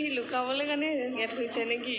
C লুকাবলৈ কাৰণে gate হৈছে নেকি?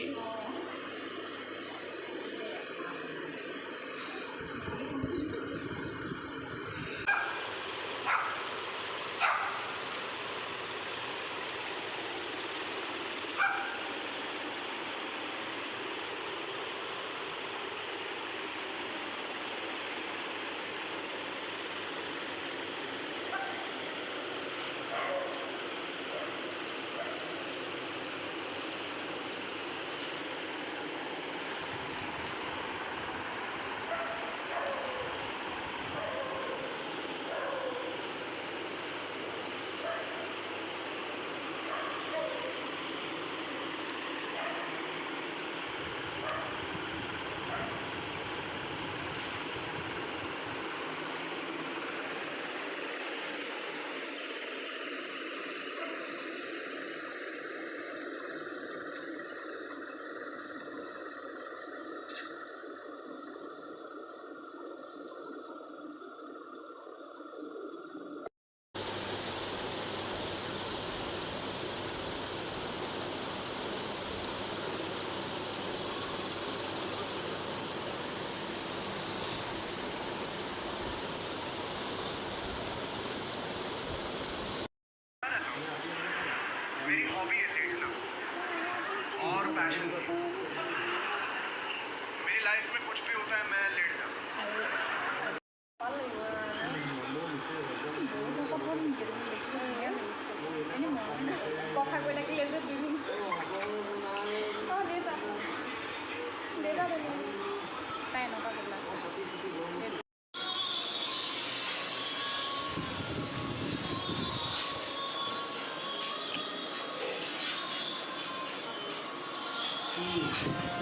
मेरी हॉबी है लेटना और पैशन भी। मेरी लाइफ में कुछ भी होता है मैं लेट जाता हूँ। কথা কৈ থাকিলে যে বিভিন্ন দেউতা তাই এনেকুৱা কথা Hmm.